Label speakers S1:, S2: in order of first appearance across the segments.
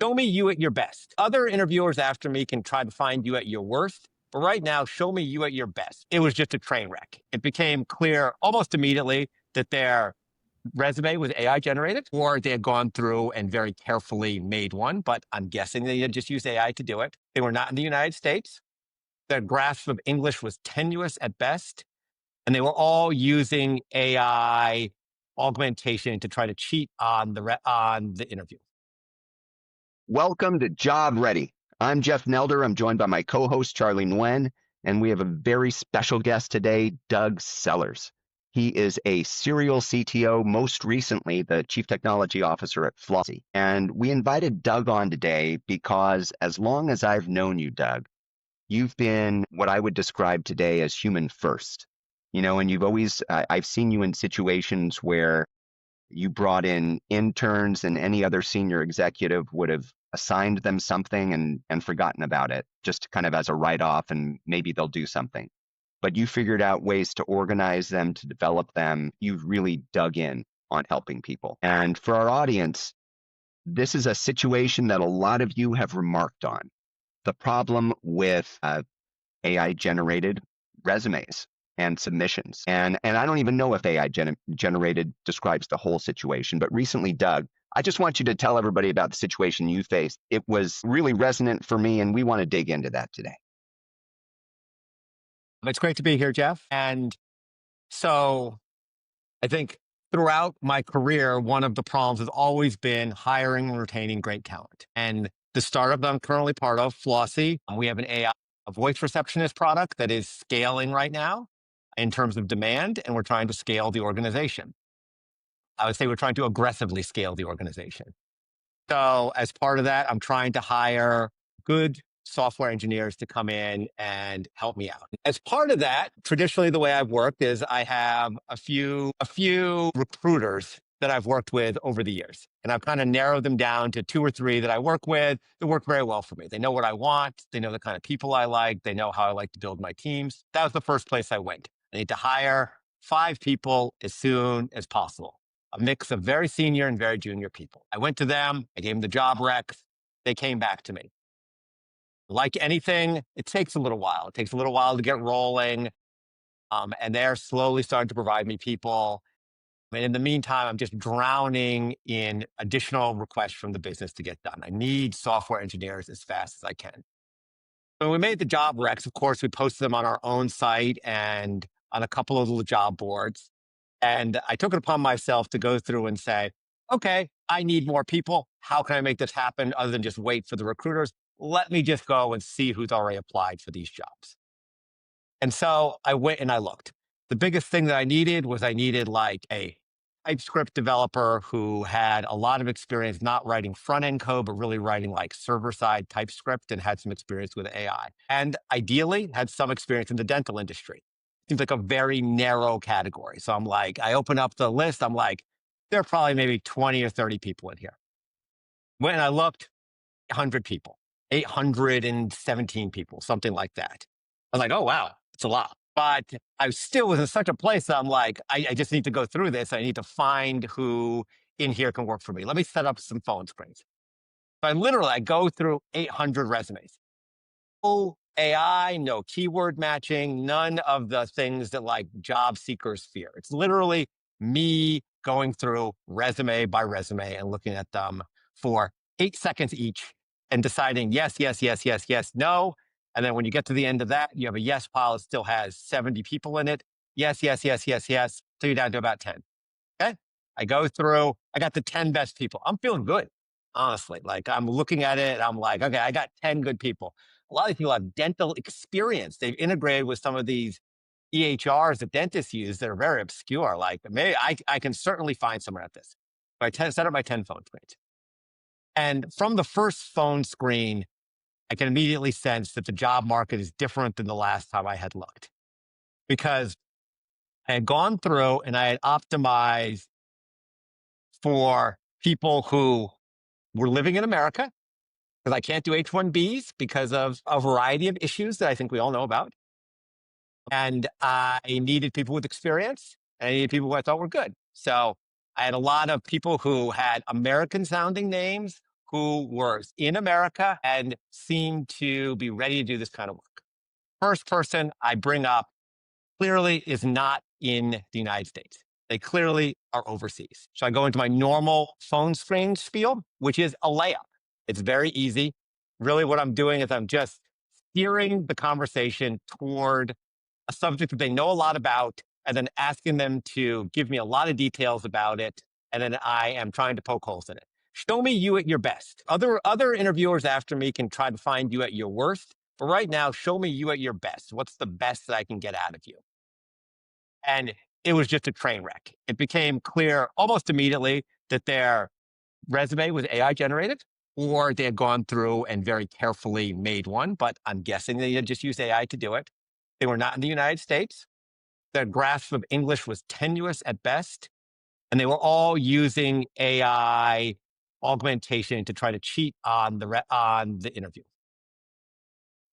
S1: Show me you at your best. Other interviewers after me can try to find you at your worst, but right now, show me you at your best. It was just a train wreck. It became clear almost immediately that their resume was AI generated, or they had gone through and very carefully made one, but I'm guessing they had just used AI to do it. They were not in the United States. Their grasp of English was tenuous at best, and they were all using AI augmentation to try to cheat on the interview.
S2: Welcome to Job Ready. I'm Jeff Nelder. I'm joined by my co-host, Charlie Nguyen, and we have a very special guest today, Doug Sellers. He is a serial CTO, most recently the Chief Technology Officer at Flossy. And we invited Doug on today because as long as I've known you, Doug, you've been what I would describe today as human first. You know, and you've always, I've seen you in situations where you brought in interns and any other senior executive would have assigned them something and forgotten about it, just kind of as a write-off, and maybe they'll do something. But you figured out ways to organize them, to develop them. You've really dug in on helping people. And for our audience, this is a situation that a lot of you have remarked on. The problem with AI-generated resumes and submissions. And I don't even know if AI generated describes the whole situation, but recently, Doug, I just want you to tell everybody about the situation you faced. It was really resonant for me, and we want to dig into that today.
S1: It's great to be here, Jeff. And so I think throughout my career, one of the problems has always been hiring and retaining great talent. And the startup that I'm currently part of, Flossy, we have an AI voice receptionist product that is scaling right now in terms of demand, and we're trying to scale the organization. I would say we're trying to aggressively scale the organization. So as part of that, I'm trying to hire good software engineers to come in and help me out. As part of that, traditionally the way I've worked is I have a few recruiters that I've worked with over the years. And I've kind of narrowed them down to 2 or 3 that I work with that work very well for me. They know what I want. They know the kind of people I like. They know how I like to build my teams. That was the first place I went. I need to hire 5 people as soon as possible. A mix of very senior and very junior people. I went to them. I gave them the job recs. They came back to me. Like anything, it takes a little while. It takes a little while to get rolling. And they're slowly starting to provide me people. And in the meantime, I'm just drowning in additional requests from the business to get done. I need software engineers as fast as I can. When we made the job recs, of course, we posted them on our own site and on a couple of the job boards. And I took it upon myself to go through and say, okay, I need more people. How can I make this happen other than just wait for the recruiters? Let me just go and see who's already applied for these jobs. And so I went and I looked. The biggest thing that I needed was like a TypeScript developer who had a lot of experience not writing front-end code, but really writing like server-side TypeScript and had some experience with AI. And ideally had some experience in the dental industry. Seems like a very narrow category. So I'm like, I open up the list. I'm like, there are probably maybe 20 or 30 people in here. When I looked, 100 people, 817 people, something like that. I was like, oh, wow, it's a lot. But I still was in such a place that I'm like, I just need to go through this. I need to find who in here can work for me. Let me set up some phone screens. So I go through 800 resumes. No AI, no keyword matching, none of the things that like job seekers fear. It's literally me going through resume by resume and looking at them for 8 seconds each and deciding yes, yes, yes, yes, yes, no. And then when you get to the end of that, you have a yes pile that still has 70 people in it. Yes, yes, yes, yes, yes. So you're down to about 10. Okay. I go through, I got the 10 best people. I'm feeling good, honestly. Like I'm looking at it. I'm like, okay, I got 10 good people. A lot of people have dental experience. They've integrated with some of these EHRs that dentists use that are very obscure. Like maybe I can certainly find someone at this. So I set up my 10 phone screens. And from the first phone screen, I can immediately sense that the job market is different than the last time I had looked. Because I had gone through and I had optimized for people who were living in America, because I can't do H-1Bs because of a variety of issues that I think we all know about. And I needed people with experience, and I needed people who I thought were good. So I had a lot of people who had American sounding names, who were in America and seemed to be ready to do this kind of work. First person I bring up clearly is not in the United States. They clearly are overseas. So I go into my normal phone screen spiel, which is a layup. It's very easy. Really, what I'm doing is I'm just steering the conversation toward a subject that they know a lot about, and then asking them to give me a lot of details about it. And then I am trying to poke holes in it. Show me you at your best. Other interviewers after me can try to find you at your worst. But right now, show me you at your best. What's the best that I can get out of you? And it was just a train wreck. It became clear almost immediately that their resume was AI generated, or they had gone through and very carefully made one, but I'm guessing they had just used AI to do it. They were not in the United States. Their grasp of English was tenuous at best, and they were all using AI augmentation to try to cheat on the interview.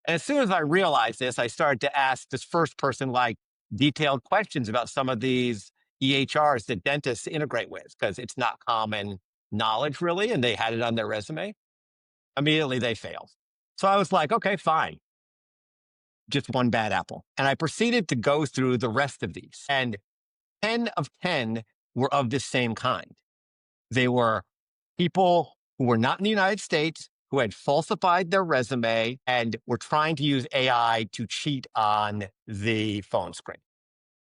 S1: And as soon as I realized this, I started to ask this first person like detailed questions about some of these EHRs that dentists integrate with, because it's not common knowledge really, and they had it on their resume. Immediately they failed. So I was like, okay, fine. Just one bad apple. And I proceeded to go through the rest of these. And 10 of 10 were of this same kind. They were people who were not in the United States, who had falsified their resume and were trying to use AI to cheat on the phone screen.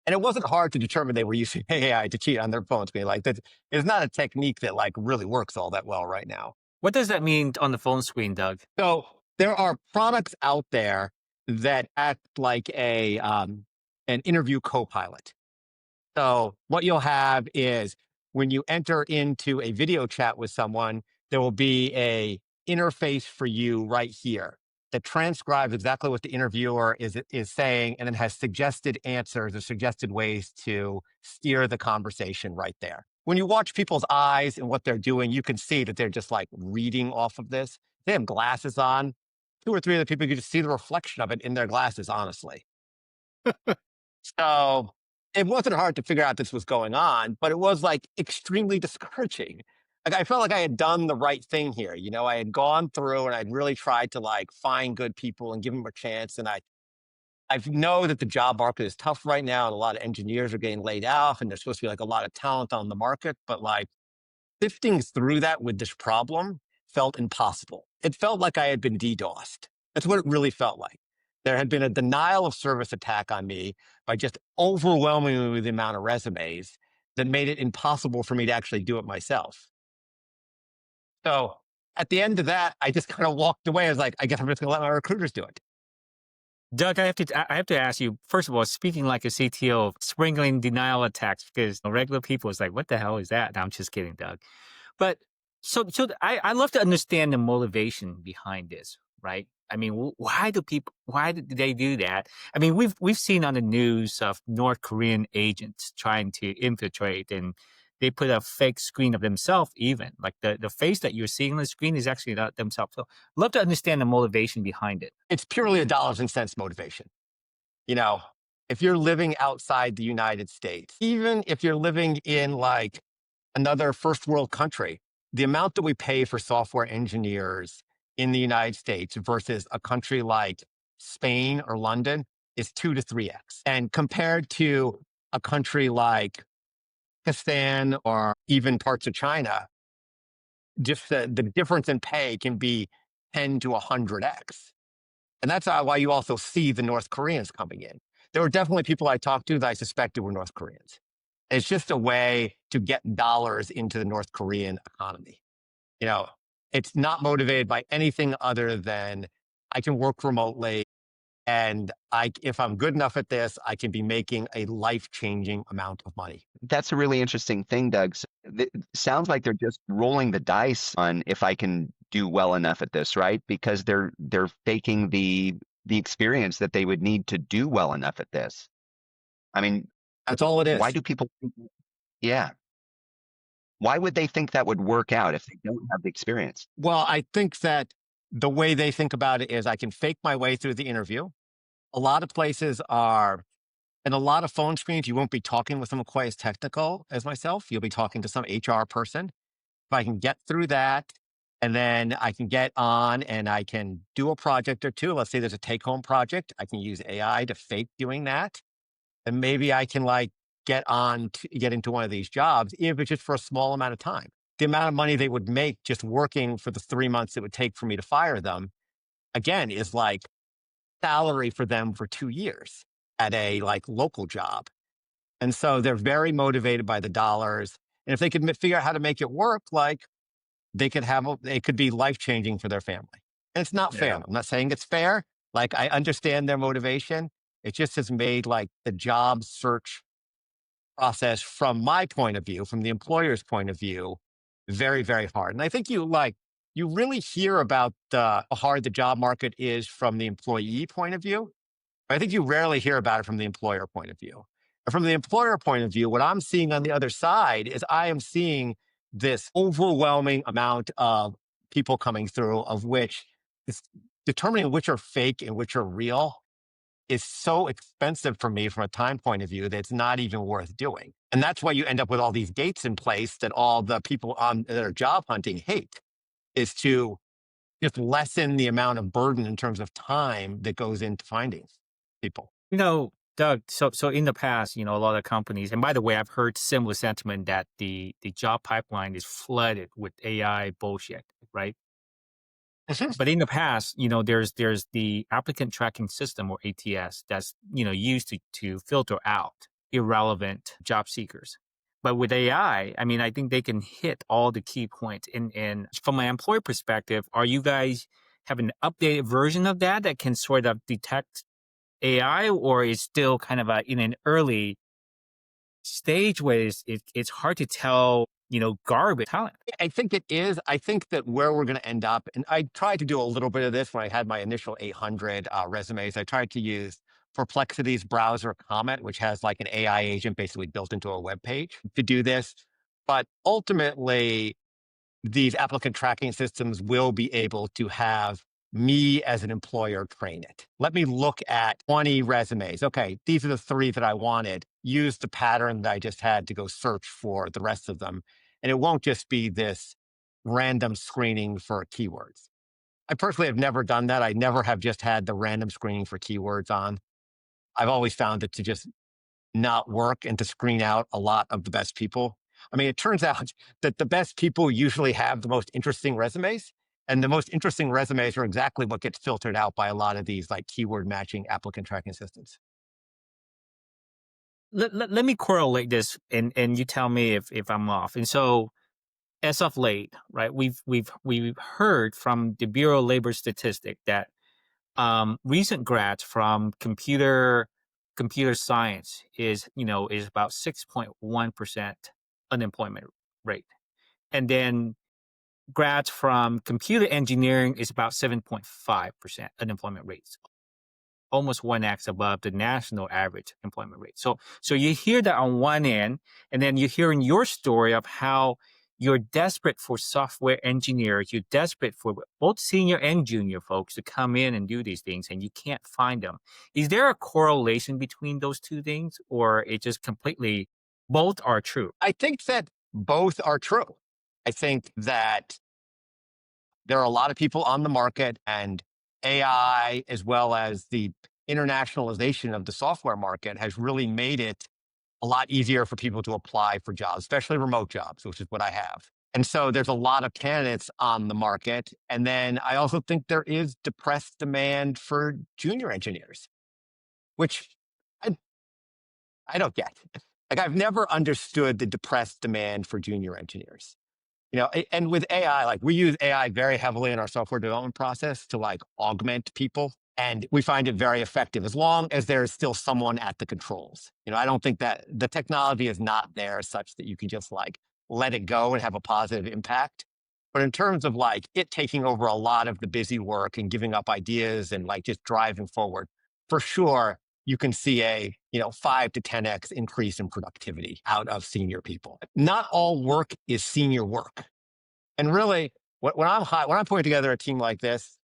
S1: And it wasn't hard to determine they were using AI to cheat on their phone screen. Like that, it's not a technique that like really works all that well right now.
S3: What does that mean on the phone screen, Doug?
S1: So there are products out there that act like an interview co-pilot. So what you'll have is when you enter into a video chat with someone, there will be a interface for you right here that transcribes exactly what the interviewer is saying, and then has suggested answers or suggested ways to steer the conversation right there. When you watch people's eyes and what they're doing, you can see that they're just like reading off of this. They have glasses on. 2 or 3 of the people, you can just see the reflection of it in their glasses, honestly. So it wasn't hard to figure out this was going on, but it was like extremely discouraging. Like I felt like I had done the right thing here. You know, I had gone through and I'd really tried to like find good people and give them a chance. And I know that the job market is tough right now, and a lot of engineers are getting laid off, and there's supposed to be like a lot of talent on the market, but like sifting through that with this problem felt impossible. It felt like I had been DDoSed. That's what it really felt like. There had been a denial of service attack on me by just overwhelming me with the amount of resumes that made it impossible for me to actually do it myself. So at the end of that, I just kind of walked away. I was like, I guess I'm just going to let my recruiters do it.
S3: Doug, I have to ask you, first of all, speaking like a CTO, sprinkling denial attacks, because regular people is like, what the hell is that? No, I'm just kidding, Doug. But I love to understand the motivation behind this, right? I mean, why do they do that? I mean, we've seen on the news of North Korean agents trying to infiltrate, and they put a fake screen of themselves, even like the face that you're seeing on the screen is actually not themselves. So love to understand the motivation behind it.
S1: It's purely a dollars and cents motivation. You know, if you're living outside the United States, even if you're living in like another first world country, the amount that we pay for software engineers in the United States versus a country like Spain or London is 2 to 3x. And compared to a country like Pakistan or even parts of China, just the difference in pay can be 10 to 100x. And that's why you also see the North Koreans coming in. There were definitely people I talked to that I suspected were North Koreans. It's just a way to get dollars into the North Korean economy. You know, it's not motivated by anything other than I can work remotely, and if I'm good enough at this, I can be making a life-changing amount of money.
S2: That's a really interesting thing, Doug. It sounds like they're just rolling the dice on if I can do well enough at this, right? Because they're faking the experience that they would need to do well enough at this. I mean,
S1: that's all it is.
S2: Why do people think, yeah. Why would they think that would work out if they don't have the experience?
S1: Well, I think that the way they think about it is I can fake my way through the interview. A lot of places are, and a lot of phone screens, you won't be talking with them quite as technical as myself. You'll be talking to some HR person. If I can get through that, And then I can get on and I can do a project or two. Let's say there's a take home project. I can use AI to fake doing that. And maybe I can like get into one of these jobs, even if it's just for a small amount of time. The amount of money they would make just working for the 3 months it would take for me to fire them, again, is like salary for them for 2 years at a like local job. And so they're very motivated by the dollars. And if they could figure out how to make it work, like it could be life changing for their family. And it's not fair.
S2: Yeah.
S1: I'm not saying it's fair. Like I understand their motivation. It just has made like the job search process from my point of view, from the employer's point of view, very, very hard. And I think you really hear about how hard the job market is from the employee point of view. I think you rarely hear about it from the employer point of view. And from the employer point of view, what I'm seeing on the other side is I am seeing this overwhelming amount of people coming through, of which is determining which are fake and which are real is so expensive for me from a time point of view that it's not even worth doing. And that's why you end up with all these gates in place that all the people that are job hunting hate, is to just lessen the amount of burden in terms of time that goes into finding people.
S3: Doug, so in the past, a lot of companies, and by the way, I've heard similar sentiment that the job pipeline is flooded with AI bullshit, right? But in the past, there's the applicant tracking system, or ATS, that's used to filter out irrelevant job seekers. But with AI, I mean, I think they can hit all the key points. And from an employee perspective, are you guys have an updated version of that can sort of detect AI, or is still kind of in an early stage where it's hard to tell, garbage talent?
S1: I think it is. I think that where we're going to end up, and I tried to do a little bit of this when I had my initial 800 resumes. I tried to use Perplexity's browser comment, which has like an AI agent basically built into a web page to do this. But ultimately, these applicant tracking systems will be able to have me as an employer train it. Let me look at 20 resumes. Okay, these are the 3 that I wanted. Use the pattern that I just had to go search for the rest of them. And it won't just be this random screening for keywords. I personally have never done that. I never have just had the random screening for keywords on. I've always found it to just not work and to screen out a lot of the best people. I mean, it turns out that the best people usually have the most interesting resumes, and the most interesting resumes are exactly what gets filtered out by a lot of these like keyword matching applicant tracking systems.
S3: Let me correlate this, and you tell me if I'm off. And so, as of late, right, we've heard from the Bureau of Labor Statistic that recent grads from computer science is about 6.1% unemployment rate, and then grads from computer engineering is about 7.5% unemployment rates, almost 1x above the national average employment rate. So you hear that on one end, and then you're hearing your story of how you're desperate for software engineers. You're desperate for both senior and junior folks to come in and do these things, and you can't find them. Is there a correlation between those two things, or it just completely both are true?
S1: I think that both are true. I think that there are a lot of people on the market, and AI, as well as the internationalization of the software market, has really made it a lot easier for people to apply for jobs, especially remote jobs, which is what I have. And so there's a lot of candidates on the market. And then I also think there is depressed demand for junior engineers, which I, I don't get. Like, I've never understood the depressed demand for junior engineers. And with AI, like, we use AI very heavily in our software development process to like augment people. And we find it very effective as long as there's still someone at the controls. I don't think that the technology is not there such that you can just like let it go and have a positive impact. But in terms of like it taking over a lot of the busy work and giving up ideas and like just driving forward, for sure, you can see a 5 to 10x increase in productivity out of senior people. Not all work is senior work. And really, when I'm putting together a team like this,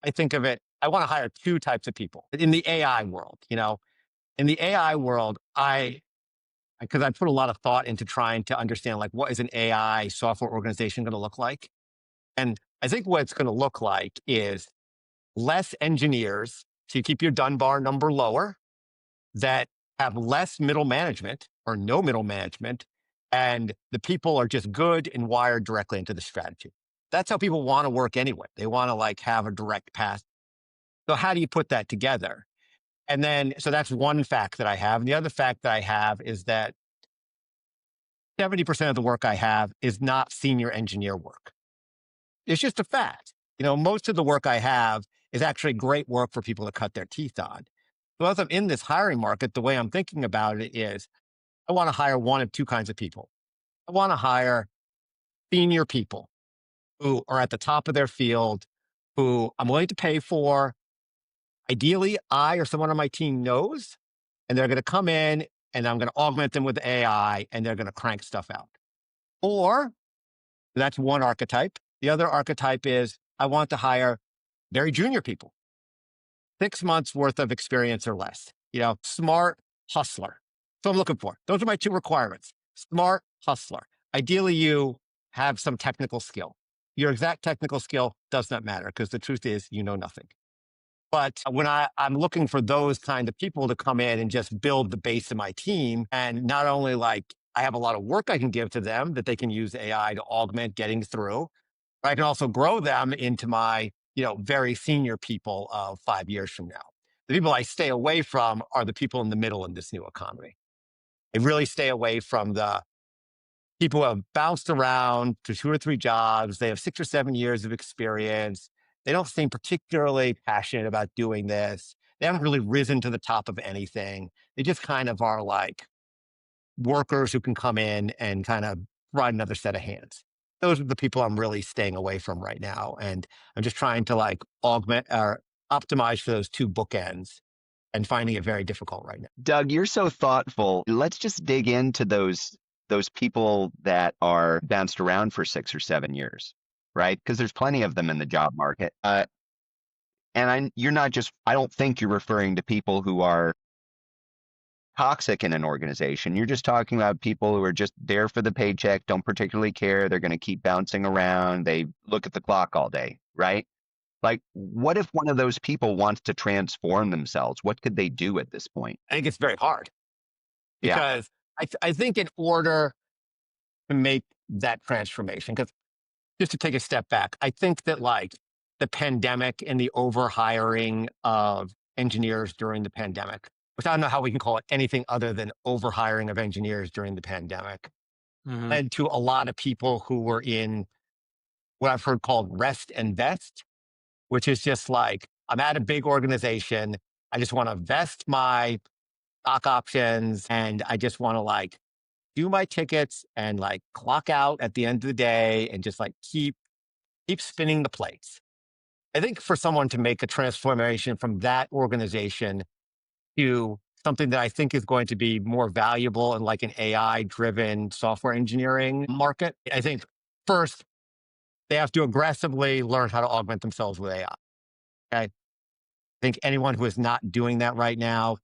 S1: I think of it, I want to hire 2 types of people in the AI world. In the AI world, because I put a lot of thought into trying to understand like what is an AI software organization going to look like. And I think what it's going to look like is less engineers. So you keep your Dunbar number lower, that have less middle management or no middle management. And the people are just good and wired directly into the strategy. That's how people want to work anyway. They want to like have a direct path. So how do you put that together? And then, so that's one fact that I have. And the other fact that I have is that 70% of the work I have is not senior engineer work. It's just a fact. Most of the work I have is actually great work for people to cut their teeth on. So as I'm in this hiring market, the way I'm thinking about it is I want to hire one of two kinds of people. I want to hire senior people who are at the top of their field, who I'm willing to pay for. Ideally, I or someone on my team knows, and they're going to come in and I'm going to augment them with AI and they're going to crank stuff out. Or that's one archetype. The other archetype is I want to hire very junior people, 6 months worth of experience or less, smart hustler. So I'm looking for. Those are my two requirements. Smart hustler. Ideally, you have some technical skill. Your exact technical skill does not matter because the truth is you know nothing. But when I'm looking for those kind of people to come in and just build the base of my team, and not only like I have a lot of work I can give to them that they can use AI to augment getting through, but I can also grow them into my, very senior people of 5 years from now. The people I stay away from are the people in the middle in this new economy. I really stay away from the people who have bounced around to 2 or 3 jobs. They have 6 or 7 years of experience. They don't seem particularly passionate about doing this. They haven't really risen to the top of anything. They just kind of are like workers who can come in and kind of provide another set of hands. Those are the people I'm really staying away from right now. And I'm just trying to like augment or optimize for those two bookends and finding it very difficult right now.
S2: Doug, you're so thoughtful. Let's just dig into those people that are bounced around for 6 or 7 years, right? Because there's plenty of them in the job market. You're not just, I don't think you're referring to people who are toxic in an organization. You're just talking about people who are just there for the paycheck, don't particularly care. They're going to keep bouncing around. They look at the clock all day, right? Like, what if one of those people wants to transform themselves? What could they do at this point?
S1: I think it's very hard
S2: Yeah.
S1: because I think in order to make that transformation, because just to take a step back, I think that like the pandemic and the overhiring of engineers during the pandemic, which I don't know how we can call it anything other than overhiring of engineers during the pandemic, led to a lot of people who were in what I've heard called rest and vest, which is just like, I'm at a big organization. I just want to vest my stock options and I just want to like do my tickets and like clock out at the end of the day and just like keep spinning the plates. I think for someone to make a transformation from that organization to something that I think is going to be more valuable in like an AI driven software engineering market, I think first they have to aggressively learn how to augment themselves with AI. Okay. I think anyone who is not doing that right now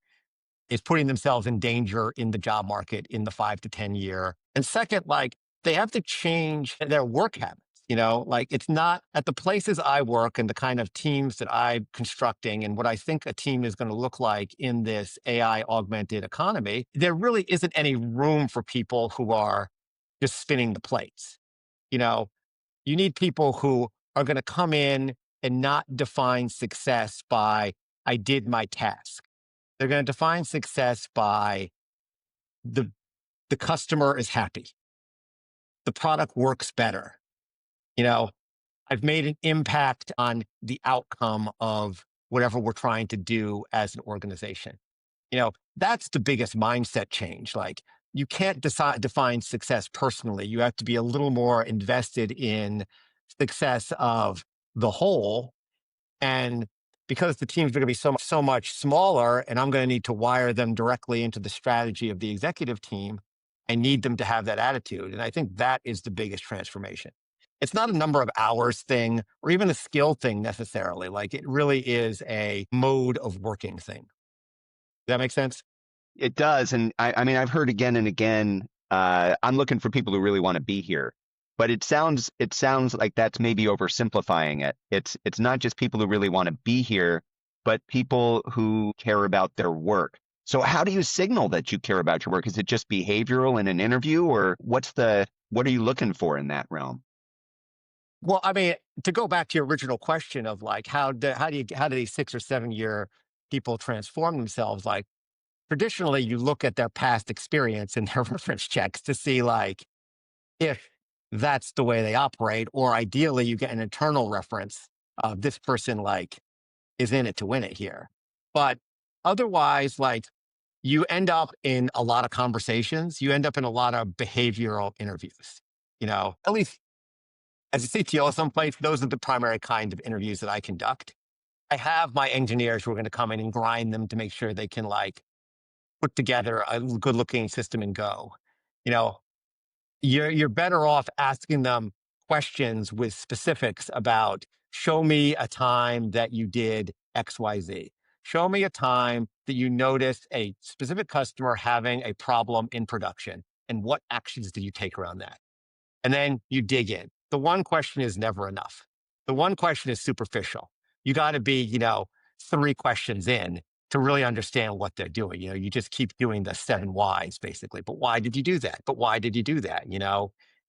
S1: is putting themselves in danger in the job market in the 5 to 10 year. And second, like they have to change their work habits. Like it's not at the places I work and the kind of teams that I'm constructing and what I think a team is going to look like in this AI augmented economy. There really isn't any room for people who are just spinning the plates. You need people who are going to come in and not define success by, I did my task. They're going to define success by the customer is happy. The product works better. I've made an impact on the outcome of whatever we're trying to do as an organization. That's the biggest mindset change. Like you can't define success personally. You have to be a little more invested in success of the whole. And because the teams are going to be so much smaller and I'm going to need to wire them directly into the strategy of the executive team, I need them to have that attitude. And I think that is the biggest transformation. It's not a number of hours thing or even a skill thing necessarily. Like it really is a mode of working thing. Does that make sense?
S2: It does. And I mean, I've heard again and again, I'm looking for people who really want to be here. But it sounds like that's maybe oversimplifying it. It's not just people who really want to be here, but people who care about their work. So how do you signal that you care about your work? Is it just behavioral in an interview, or what are you looking for in that realm?
S1: Well, I mean, to go back to your original question of like how do these 6 or 7 year people transform themselves? Like traditionally, you look at their past experience and their reference checks to see like if that's the way they operate, or ideally, you get an internal reference of this person like is in it to win it here. But otherwise, like you end up in a lot of conversations. You end up in a lot of behavioral interviews. At least as a CTO someplace, those are the primary kind of interviews that I conduct. I have my engineers who are going to come in and grind them to make sure they can like put together a good looking system and go. You know, you're better off asking them questions with specifics about show me a time that you did XYZ. Show me a time that you noticed a specific customer having a problem in production and what actions did you take around that? And then you dig in. The one question is never enough. The one question is superficial. You got to be, 3 questions in to really understand what they're doing. You just keep doing the 7 whys basically. But why did you do that? But why did you do that?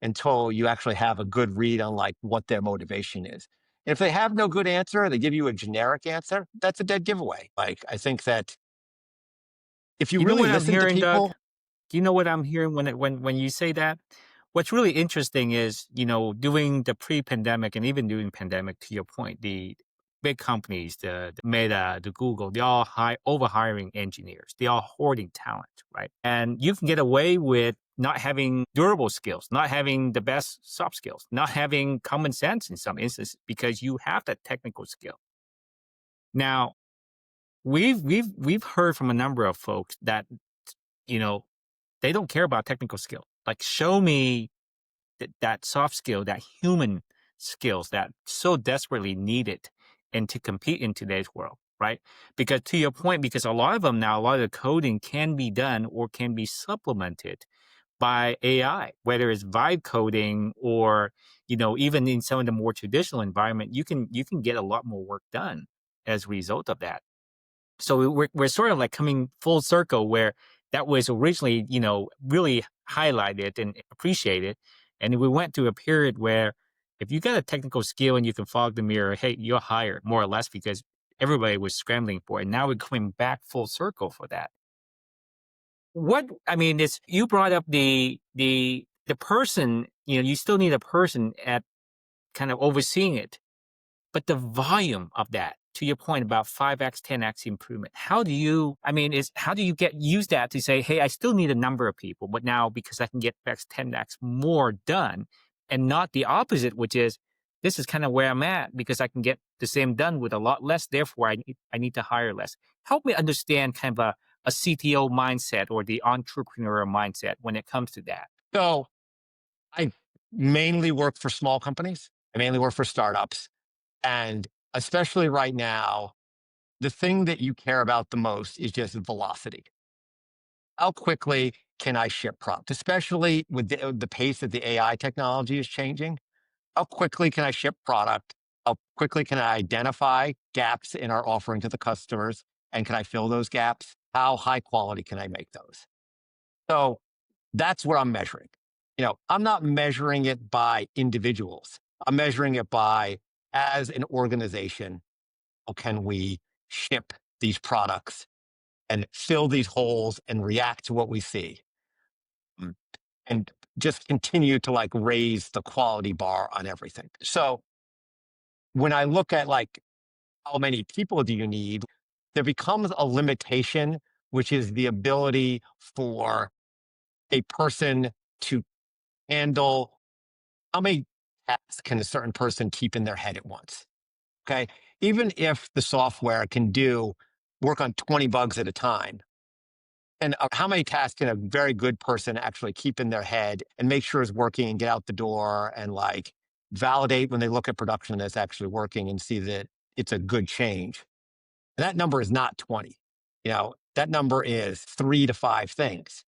S1: Until you actually have a good read on like what their motivation is. If they have no good answer, they give you a generic answer, that's a dead giveaway. Like, I think that if you
S3: You know
S1: really
S3: what I'm
S1: listen to
S3: hearing, Doug?
S1: people,
S3: Do you know what I'm hearing when you say that? What's really interesting is, during the pre-pandemic and even during pandemic, to your point, the big companies, the Meta, the Google, they all over hiring engineers. They are hoarding talent, right? And you can get away with not having durable skills, not having the best soft skills, not having common sense in some instances because you have that technical skill. Now, we've heard from a number of folks that, you know, they don't care about technical skill. Like, show me that soft skill, that human skills that so desperately needed and to compete in today's world, right? Because to your point, because a lot of them now, a lot of the coding can be done or can be supplemented by AI, whether it's vibe coding or, even in some of the more traditional environment, you can get a lot more work done as a result of that. So we're sort of like coming full circle where that was originally, really highlighted and appreciated. And we went through a period where if you got a technical skill and you can fog the mirror, hey, you're hired more or less because everybody was scrambling for it. Now we're coming back full circle for that. I mean, it's, you brought up the person, you still need a person at kind of overseeing it. But the volume of that, to your point about 5x, 10x improvement, how do you use that to say, hey, I still need a number of people, but now because I can get x, 10x more done, and not the opposite, which is this is kind of where I'm at because I can get the same done with a lot less. Therefore, I need to hire less. Help me understand kind of a CTO mindset or the entrepreneurial mindset when it comes to that.
S1: so I mainly work for small companies. I mainly work for startups. And especially right now, the thing that you care about the most is just velocity. How quickly can I ship product, especially with the pace that the AI technology is changing? How quickly can I ship product? How quickly can I identify gaps in our offering to the customers? And can I fill those gaps? How high quality can I make those? So that's what I'm measuring. I'm not measuring it by individuals. I'm measuring it by, as an organization, how can we ship these products and fill these holes and react to what we see? Mm. And just continue to like raise the quality bar on everything. So when I look at like how many people do you need, there becomes a limitation, which is the ability for a person to handle how many tasks can a certain person keep in their head at once. Okay. Even if the software can do work on 20 bugs at a time, and how many tasks can a very good person actually keep in their head and make sure is working and get out the door and like validate when they look at production that's actually working and see that it's a good change. And that number is not 20. That number is 3 to 5 things.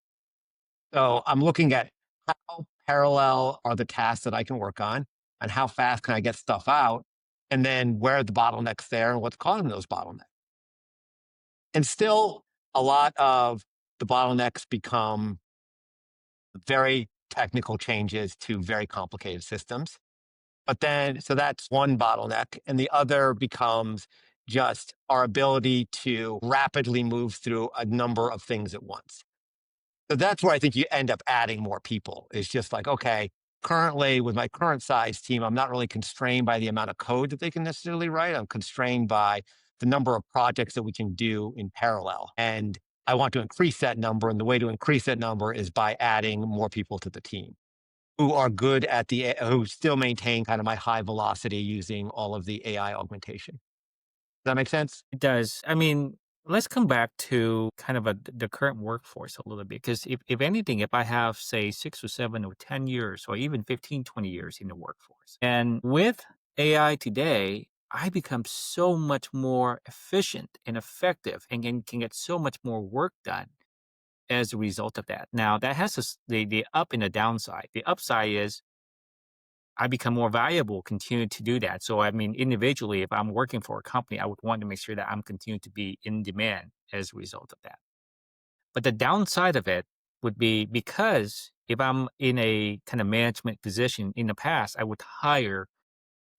S1: So I'm looking at how parallel are the tasks that I can work on, and how fast can I get stuff out, and then where are the bottlenecks there and what's causing those bottlenecks. And still, a lot of the bottlenecks become very technical changes to very complicated systems. But then, so that's one bottleneck. And the other becomes just our ability to rapidly move through a number of things at once. So that's where I think you end up adding more people. It's just like, okay, currently with my current size team, I'm not really constrained by the amount of code that they can necessarily write. I'm constrained by the number of projects that we can do in parallel. And I want to increase that number. And the way to increase that number is by adding more people to the team who are good at who still maintain kind of my high velocity using all of the AI augmentation. Does that make sense?
S3: It does. I mean, let's come back to kind of the current workforce a little bit. Because if anything, if I have, say, 6 or 7 or 10 years, or even 15, 20 years in the workforce, and with AI today, I become so much more efficient and effective and can get so much more work done as a result of that. Now, that has the up and the downside. The upside is I become more valuable, continue to do that. So, I mean, individually, if I'm working for a company, I would want to make sure that I'm continuing to be in demand as a result of that. But the downside of it would be, because if I'm in a kind of management position in the past, I would hire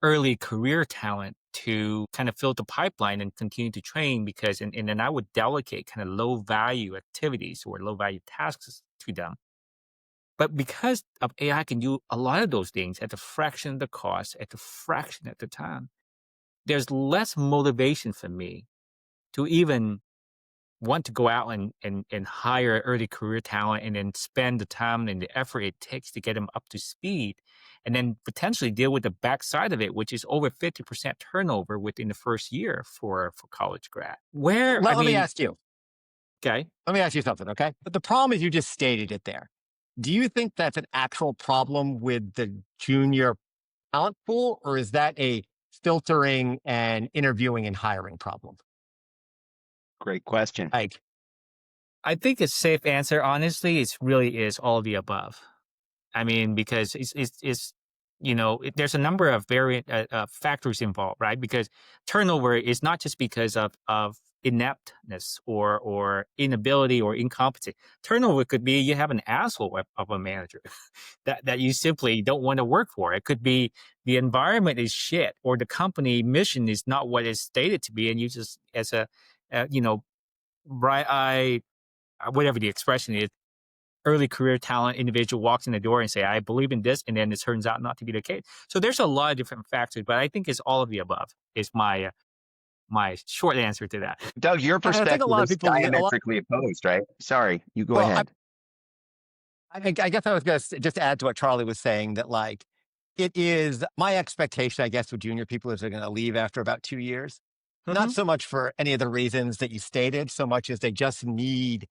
S3: early career talent to kind of fill the pipeline and continue to train, because, and then I would delegate kind of low value activities or low value tasks to them. But because of AI can do a lot of those things at a fraction of the cost, at a fraction of the time, there's less motivation for me to even want to go out and hire early career talent and then spend the time and the effort it takes to get them up to speed, and then potentially deal with the backside of it, which is over 50% turnover within the first year for college grad.
S1: Let me ask you.
S3: Okay.
S1: Let me ask you something, okay? But the problem is you just stated it there. Do you think that's an actual problem with the junior talent pool, or is that a filtering and interviewing and hiring problem?
S2: Great question.
S1: Like,
S3: I think a safe answer, honestly, is really is all of the above. I mean, because it's there's a number of variant factors involved, right? Because turnover is not just because of ineptness or inability or incompetency. Turnover could be you have an asshole of a manager that you simply don't want to work for. It could be the environment is shit, or the company mission is not what it's stated to be, and you just, as a bright eye, whatever the expression is, early career talent individual walks in the door and say, I believe in this, and then it turns out not to be the case. So there's a lot of different factors, but I think it's all of the above is my short answer to that.
S2: Doug, your
S1: I think
S2: perspective
S1: a lot of
S2: is
S1: people,
S2: diametrically opposed, right? Sorry, you go
S1: well,
S2: ahead.
S1: I guess I was going to just add to what Charlie was saying, that like, it is my expectation, I guess, with junior people is they're going to leave after about 2 years. Not so much for any of the reasons that you stated, so much as they just need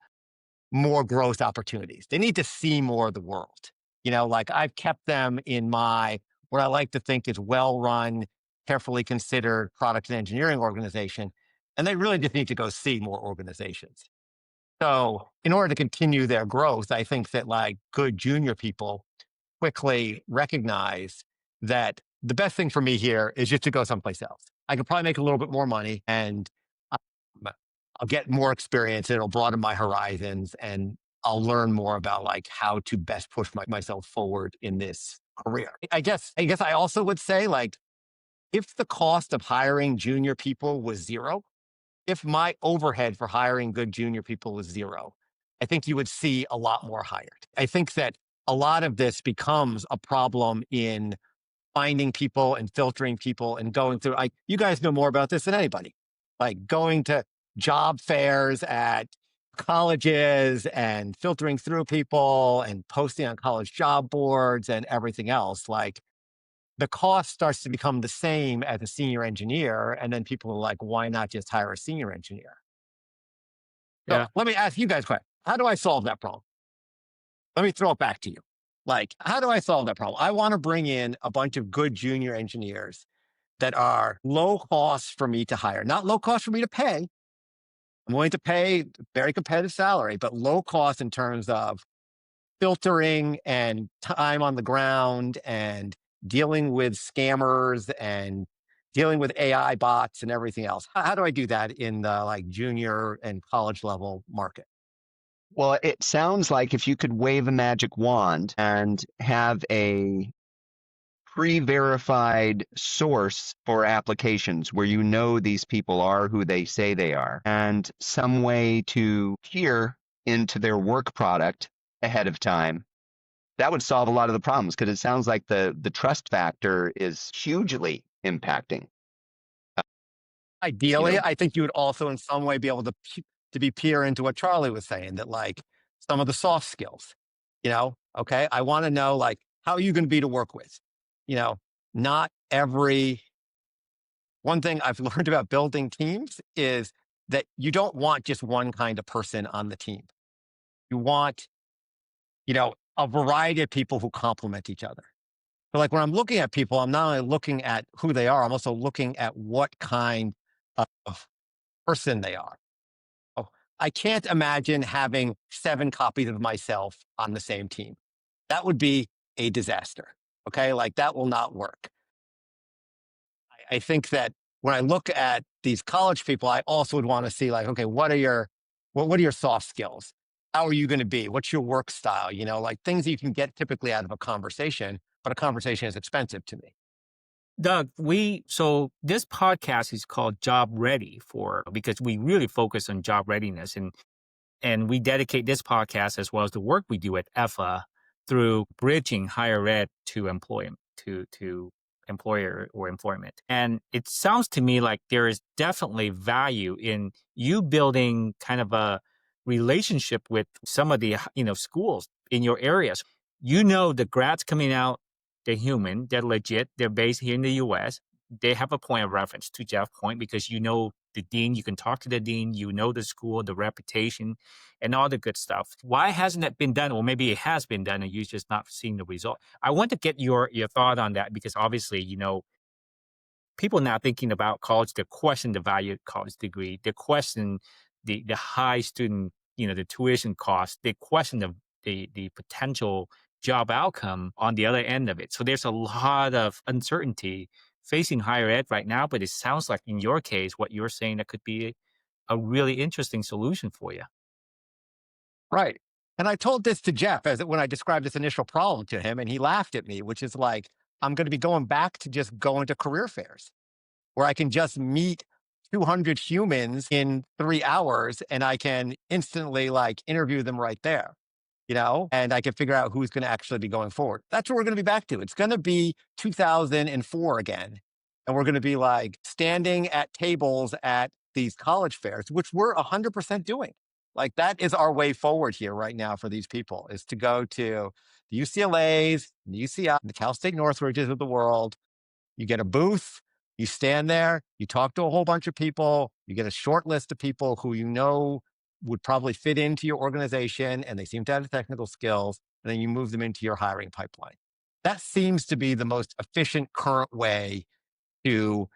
S1: more growth opportunities. They need to see more of the world. Like I've kept them in my, what I like to think is well-run, carefully considered product and engineering organization. And they really just need to go see more organizations. So in order to continue their growth, I think that like good junior people quickly recognize that the best thing for me here is just to go someplace else. I could probably make a little bit more money, and I'll get more experience. It'll broaden my horizons, and I'll learn more about like how to best push myself forward in this career. I guess I also would say, like, if the cost of hiring junior people was zero, if my overhead for hiring good junior people was zero, I think you would see a lot more hired. I think that a lot of this becomes a problem in finding people and filtering people and going through, like, you guys know more about this than anybody, like going to job fairs at colleges and filtering through people and posting on college job boards and everything else. Like, the cost starts to become the same as a senior engineer. And then people are like, why not just hire a senior engineer?
S3: Yeah.
S1: So let me ask you guys a question. How do I solve that problem? Let me throw it back to you. Like, how do I solve that problem? I want to bring in a bunch of good junior engineers that are low cost for me to hire, not low cost for me to pay. I'm willing to pay very competitive salary, but low cost in terms of filtering and time on the ground and dealing with scammers and dealing with AI bots and everything else. How do I do that in the like junior and college level market?
S2: Well, it sounds like if you could wave a magic wand and have a pre-verified source for applications where you know these people are who they say they are, and some way to peer into their work product ahead of time, that would solve a lot of the problems because it sounds like the trust factor is hugely impacting. You
S1: Ideally,
S2: know,
S1: I think you would also in some way be able to be peer into what Charlie was saying, that like some of the soft skills, okay, I want to know like how are you going to be to work with, you know, not every one thing I've learned about building teams is that you don't want just one kind of person on the team. You want, a variety of people who complement each other. So like when I'm looking at people, I'm not only looking at who they are, I'm also looking at what kind of person they are. Oh, I can't imagine having 7 copies of myself on the same team. That would be a disaster. Okay. Like that will not work. I think that when I look at these college people, I also would want to see like, okay, what are your soft skills? How are you going to be? What's your work style? Like things that you can get typically out of a conversation, but a conversation is expensive to me.
S3: Doug, so this podcast is called Job Ready because we really focus on job readiness, and we dedicate this podcast as well as the work we do at EFA through bridging higher ed to employment, to employer or employment. And it sounds to me like there is definitely value in you building kind of a relationship with some of the, schools in your areas. The grads coming out, they're human, they're legit, they're based here in the US. They have a point of reference, to Jeff's point, because the dean, you can talk to the dean, the school, the reputation, and all the good stuff. Why hasn't that been done? Or maybe it has been done and you're just not seeing the result. I want to get your thought on that because obviously, people now thinking about college, they question the value of college degree. They question the high student, the tuition cost. They question the potential job outcome on the other end of it. So there's a lot of uncertainty facing higher ed right now, but it sounds like in your case, what you're saying, that could be a really interesting solution for you.
S1: Right. And I told this to Jeff when I described this initial problem to him, and he laughed at me, which is like, I'm going to be going back to just going to career fairs where I can just meet 200 humans in 3 hours and I can instantly like interview them right there, and I can figure out who's going to actually be going forward. That's what we're going to be back to. It's going to be 2004 again. And we're going to be like standing at tables at these college fairs, which we're 100% doing. Like that is our way forward here right now for these people is to go to the UCLAs, the UCI, the Cal State Northridges of the world. You get a booth, you stand there, you talk to a whole bunch of people, you get a short list of people who would probably fit into your organization and they seem to have the technical skills, and then you move them into your hiring pipeline. That seems to be the most efficient current way to,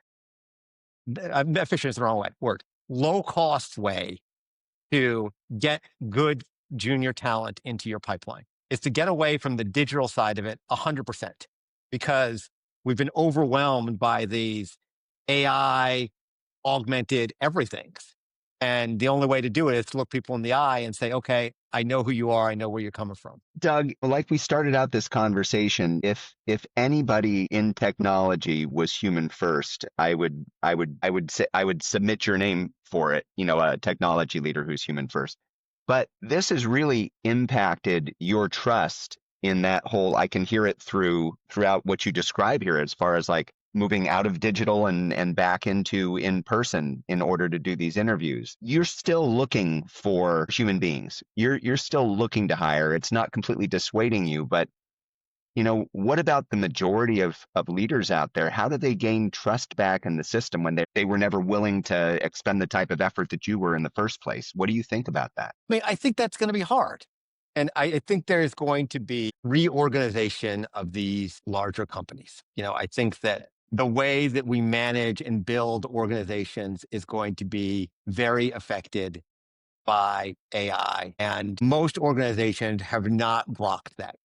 S1: efficient is the wrong word, low cost way to get good junior talent into your pipeline is to get away from the digital side of it 100%, because we've been overwhelmed by these AI augmented everythings. And the only way to do it is to look people in the eye and say, okay, I know who you are. I know where you're coming from.
S2: Doug, like we started out this conversation, if anybody in technology was human first, I would say I would submit your name for it, a technology leader who's human first. But this has really impacted your trust in that whole, I can hear it throughout what you describe here as far as like moving out of digital and back into in person in order to do these interviews. You're still looking for human beings. You're still looking to hire. It's not completely dissuading you, but what about the majority of leaders out there? How do they gain trust back in the system when they were never willing to expend the type of effort that you were in the first place? What do you think about that?
S1: I mean, I think that's going to be hard. And I think there's going to be reorganization of these larger companies. I think that the way that we manage and build organizations is going to be very affected by AI. And most organizations have not blocked that.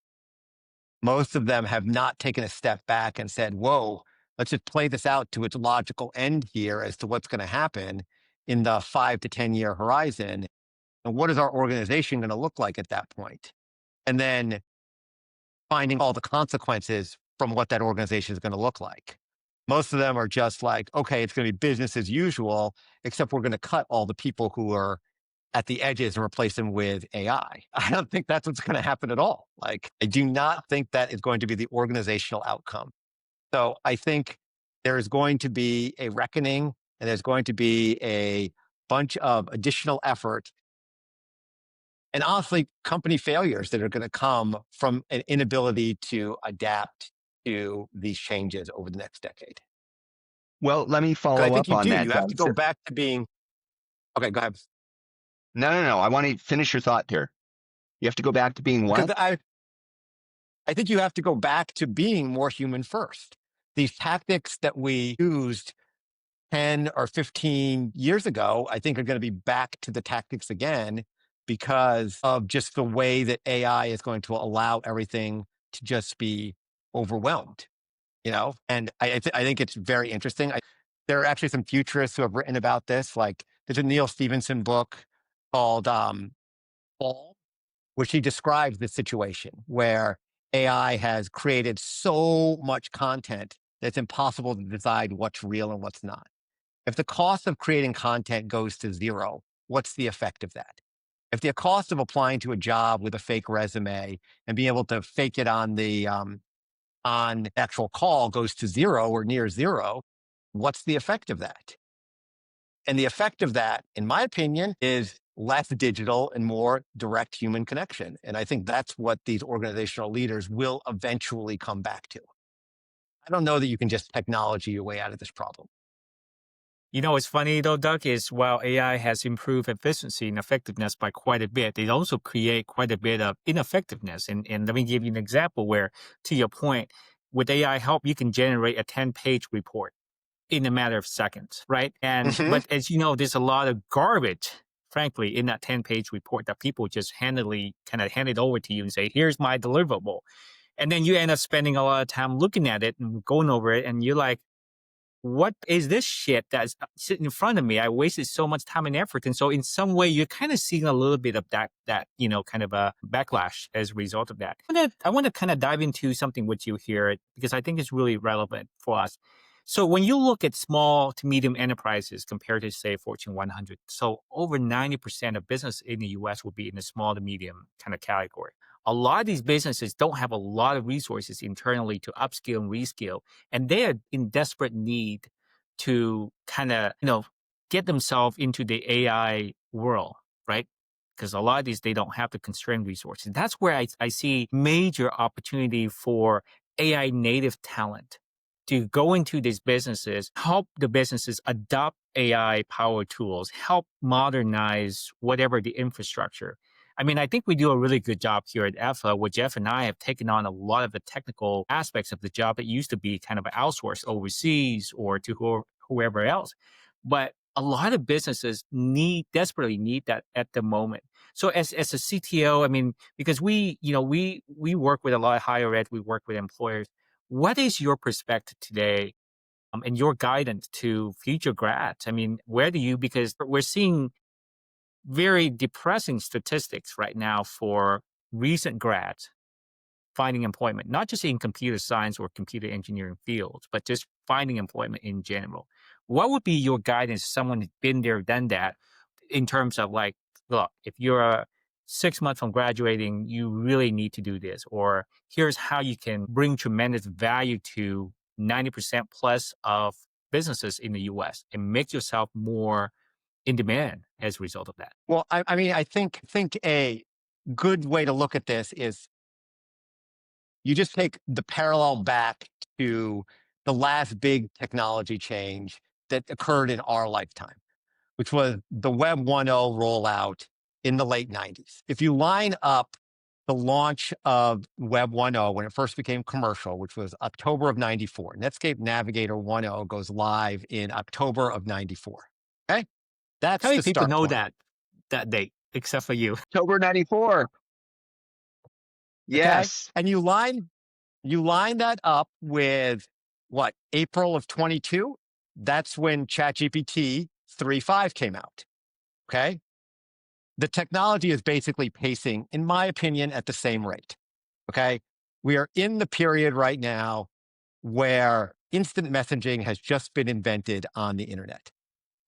S1: Most of them have not taken a step back and said, whoa, let's just play this out to its logical end here as to what's going to happen in the 5 to 10 year horizon. And what is our organization going to look like at that point? And then finding all the consequences from what that organization is going to look like. Most of them are just like, okay, it's going to be business as usual, except we're going to cut all the people who are at the edges and replace them with AI. I don't think that's what's going to happen at all. Like, I do not think that is going to be the organizational outcome. So I think there is going to be a reckoning and there's going to be a bunch of additional effort and honestly, company failures that are going to come from an inability to adapt to these changes over the next decade.
S2: Well, let me
S1: I
S2: follow
S1: think
S2: up
S1: you
S2: on
S1: do.
S2: that,
S1: You have
S2: Doug.
S1: to go back to being, okay, go ahead.
S2: No. I want to finish your thought here. You have to go back to being
S1: Because
S2: what?
S1: I think you have to go back to being more human first. These tactics that we used 10 or 15 years ago, I think are going to be back to the tactics again because of just the way that AI is going to allow everything to just be overwhelmed, And I think it's very interesting. There are actually some futurists who have written about this. Like there's a Neil Stephenson book called Fall, which he describes the situation where AI has created so much content that it's impossible to decide what's real and what's not. If the cost of creating content goes to zero, what's the effect of that? If the cost of applying to a job with a fake resume and being able to fake it on the on actual call goes to zero or near zero, what's the effect of that? And the effect of that, in my opinion, is less digital and more direct human connection. And I think that's what these organizational leaders will eventually come back to. I don't know that you can just technology your way out of this problem.
S3: You know, what's funny though, Doug, is while AI has improved efficiency and effectiveness by quite a bit, it also create quite a bit of ineffectiveness. And let me give you an example where, to your point, with AI help, you can generate a 10-page report in a matter of seconds, right? But as you know, there's a lot of garbage, frankly, in that 10-page report that people just handily kind of hand it over to you and say, here's my deliverable. And then you end up spending a lot of time looking at it and going over it. And you're like, what is this shit that's sitting in front of me? I wasted so much time and effort. And so in some way, you're kind of seeing a little bit of that, kind of a backlash as a result of that. I want to kind of dive into something with you here because I think it's really relevant for us. So when you look at small to medium enterprises compared to, say, Fortune 100, so over 90% of business in the US will be in the small to medium kind of category. A lot of these businesses don't have a lot of resources internally to upskill and reskill, and they are in desperate need to kind of, get themselves into the AI world, right? Because a lot of these, they don't have the constrained resources. That's where I see major opportunity for AI native talent to go into these businesses, help the businesses adopt AI power tools, help modernize whatever the infrastructure. I mean, I think we do a really good job here at EFA, where Jeff and I have taken on a lot of the technical aspects of the job that used to be kind of outsourced overseas or to whoever else. But a lot of businesses desperately need that at the moment. So as a CTO, I mean, because we work with a lot of higher ed, we work with employers. What is your perspective today and your guidance to future grads? I mean, because we're seeing very depressing statistics right now for recent grads finding employment, not just in computer science or computer engineering fields, but just finding employment in general. What would be your guidance to someone who's been there, done that, in terms of like, look, if you're 6 months from graduating, you really need to do this, or here's how you can bring tremendous value to 90% plus of businesses in the US and make yourself more in demand as a result of that?
S1: Well, I mean, I think a good way to look at this is you just take the parallel back to the last big technology change that occurred in our lifetime, which was the Web 1.0 rollout in the late 90s. If you line up the launch of Web 1.0 when it first became commercial, which was October of 94, Netscape Navigator 1.0 goes live in October of 94. Okay? That's
S3: How many
S1: the
S3: people
S1: start
S3: know
S1: point.
S3: that? that date, except for you.
S2: October 94.
S1: Okay.
S2: Yes.
S1: And you line that up with what, April of 22? That's when ChatGPT 3.5 came out. Okay. The technology is basically pacing, in my opinion, at the same rate. Okay. We are in the period right now where instant messaging has just been invented on the internet.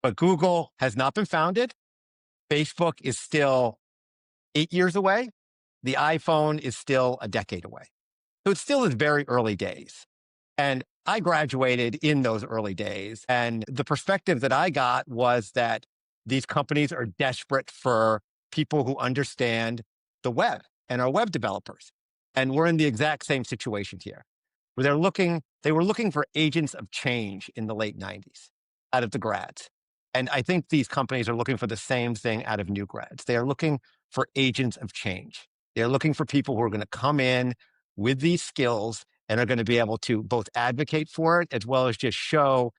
S1: But Google has not been founded. Facebook is still 8 years away. The iPhone is still a decade away. So it still is very early days. And I graduated in those early days. And the perspective that I got was that these companies are desperate for people who understand the web and are web developers. And we're in the exact same situation here, where they were looking for agents of change in the late 90s out of the grads. And I think these companies are looking for the same thing out of new grads. They are looking for agents of change. They're looking for people who are going to come in with these skills and are going to be able to both advocate for it as well as just show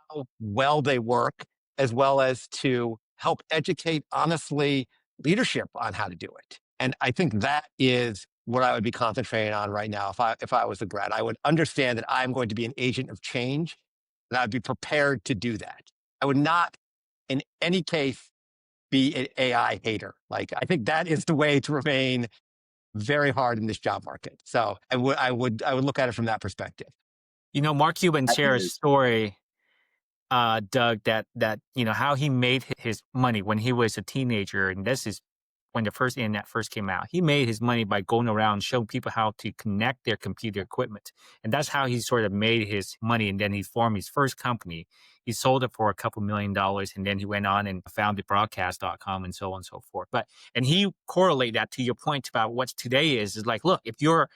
S1: how well they work, as well as to help educate, honestly, leadership on how to do it. And I think that is what I would be concentrating on right now if I was a grad. I would understand that I'm going to be an agent of change, and I'd be prepared to do that. I would not, in any case, be an AI hater. Like, I think that is the way to remain very hard in this job market. So I would look at it from that perspective.
S3: You know, Mark Cuban
S2: That
S3: shared a
S2: is-
S3: story, Doug, that how he made his money when he was a teenager, and this is when the first internet first came out. He made his money by going around showing people how to connect their computer equipment, and that's how he sort of made his money. And then he formed his first company. He sold it for a couple $1 million, and then he went on and founded broadcast.com and so on and so forth. And he correlate that to your point about what today is like, look, if you're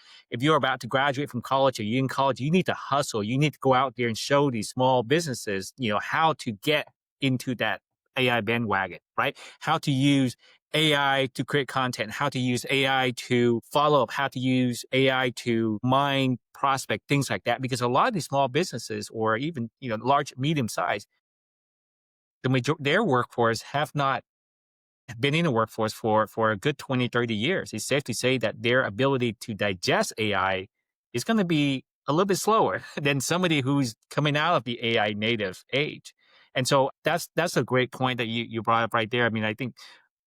S3: about to graduate from college or you're in college, you need to hustle. You need to go out there and show these small businesses, how to get into that AI bandwagon, right? How to use AI to create content, how to use AI to follow up, how to use AI to mine prospect, things like that. Because a lot of these small businesses or even, large, medium size, their workforce have not been in the workforce for a good 20, 30 years. It's safe to say that their ability to digest AI is going to be a little bit slower than somebody who's coming out of the AI native age. And so that's a great point that you brought up right there. I mean, I think,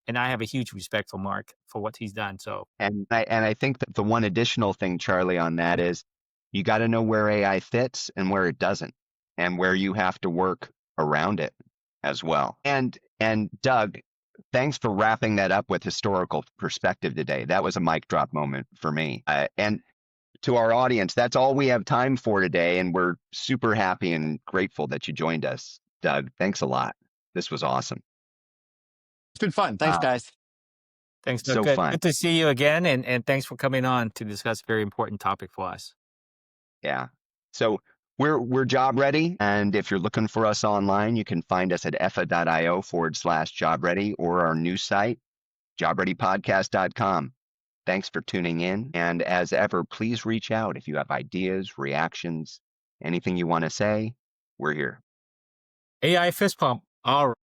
S3: and I have a huge respect for Mark for what he's done. So,
S2: And I think that the one additional thing, Charlie, on that is you got to know where AI fits and where it doesn't, and where you have to work around it as well. And Doug, thanks for wrapping that up with historical perspective today. That was a mic drop moment for me. And to our audience, that's all we have time for today. And we're super happy and grateful that you joined us, Doug. Thanks a lot. This was awesome.
S1: It's been fun. Thanks, guys.
S3: thanks.
S2: So
S3: Good.
S2: fun.
S3: Good to see you again. And thanks for coming on to discuss a very important topic for us.
S2: Yeah. So we're job ready. And if you're looking for us online, you can find us at effa.io/job ready or our new site, jobreadypodcast.com. Thanks for tuning in. And as ever, please reach out if you have ideas, reactions, anything you want to say. We're here.
S3: AI fist pump. All right.